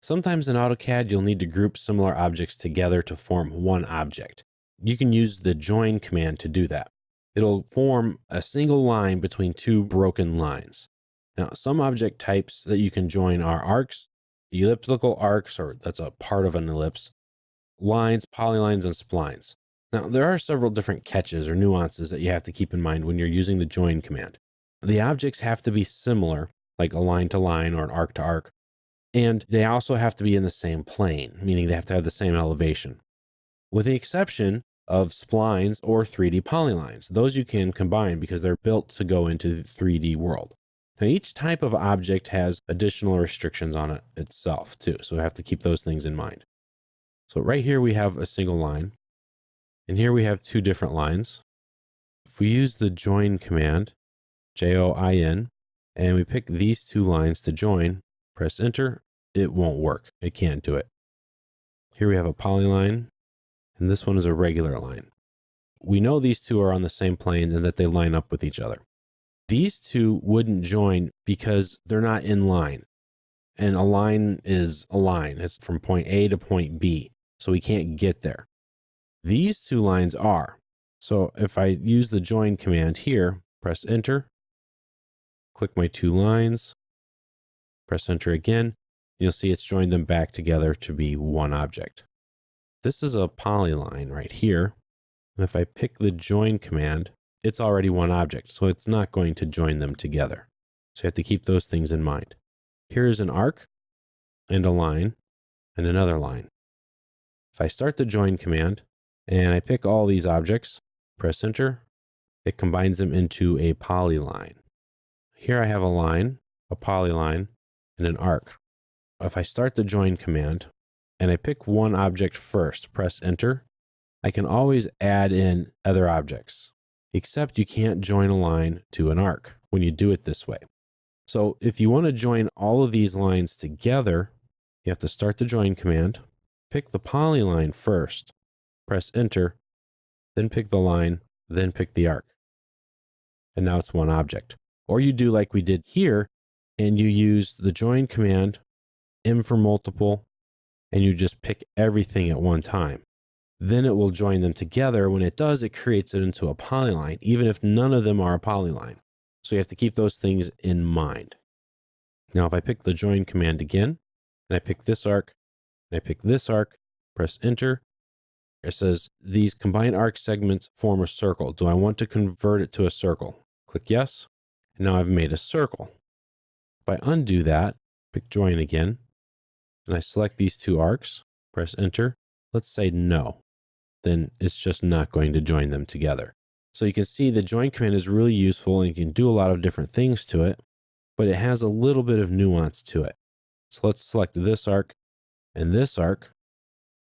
Sometimes in AutoCAD, you'll need to group similar objects together to form one object. You can use the join command to do that. It'll form a single line between two broken lines. Now, some object types that you can join are arcs, elliptical arcs, or that's a part of an ellipse, lines, polylines, and splines. Now, there are several different catches or nuances that you have to keep in mind when you're using the join command. The objects have to be similar, like a line to line or an arc to arc, and they also have to be in the same plane, meaning they have to have the same elevation. With the exception of splines or 3D polylines. Those you can combine because they're built to go into the 3D world. Now, each type of object has additional restrictions on it itself too, so we have to keep those things in mind. So right here we have a single line, and here we have two different lines. If we use the join command, Join, and we pick these two lines to join, press enter, it won't work. It can't do it. Here we have a polyline, and this one is a regular line. We know these two are on the same plane and that they line up with each other. These two wouldn't join because they're not in line. And a line is a line. It's from point A to point B, so we can't get there. These two lines are. So if I use the join command here, press enter, click my two lines, press enter again, you'll see it's joined them back together to be one object. This is a polyline right here. And if I pick the join command, it's already one object, so it's not going to join them together. So you have to keep those things in mind. Here's an arc and a line and another line. If I start the join command and I pick all these objects, press enter, it combines them into a polyline. Here I have a line, a polyline, and an arc. If I start the join command and I pick one object first, press enter, I can always add in other objects, except you can't join a line to an arc when you do it this way. So if you want to join all of these lines together, you have to start the join command, pick the polyline first, press enter, then pick the line, then pick the arc. And now it's one object. Or you do like we did here, and you use the join command, M for multiple, and you just pick everything at one time. Then it will join them together. When it does, it creates it into a polyline, even if none of them are a polyline. So you have to keep those things in mind. Now, if I pick the join command again, and I pick this arc, and I pick this arc, press enter, it says these combined arc segments form a circle. Do I want to convert it to a circle? Click yes. And now I've made a circle. If I undo that, pick join again, and I select these two arcs, press enter, let's say no, then it's just not going to join them together. So you can see the join command is really useful and you can do a lot of different things to it, but it has a little bit of nuance to it. So let's select this arc and this arc,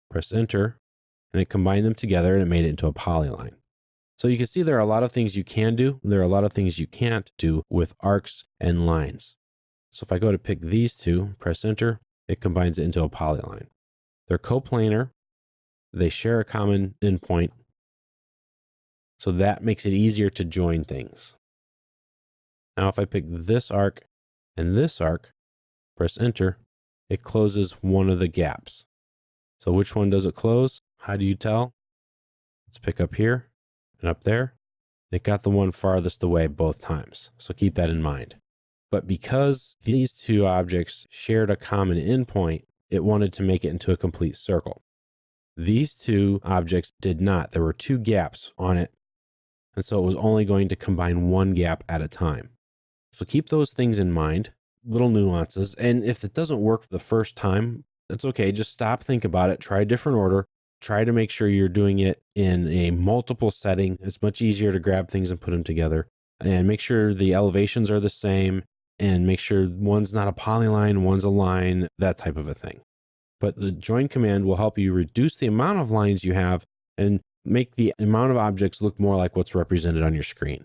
press enter, and it combined them together and it made it into a polyline. So you can see there are a lot of things you can do. There are a lot of things you can't do with arcs and lines. So if I go to pick these two, press enter, it combines it into a polyline. They're coplanar. They share a common endpoint. So that makes it easier to join things. Now, if I pick this arc and this arc, press enter, it closes one of the gaps. So which one does it close? How do you tell? Let's pick up here and up there. It got the one farthest away both times. So keep that in mind. But because these two objects shared a common endpoint, it wanted to make it into a complete circle. These two objects did not. There were two gaps on it. And so it was only going to combine one gap at a time. So keep those things in mind, little nuances. And if it doesn't work the first time, that's okay. Just stop, think about it, try a different order. Try to make sure you're doing it in a multiple setting. It's much easier to grab things and put them together. And make sure the elevations are the same. And make sure one's not a polyline, one's a line, that type of a thing. But the join command will help you reduce the amount of lines you have and make the amount of objects look more like what's represented on your screen.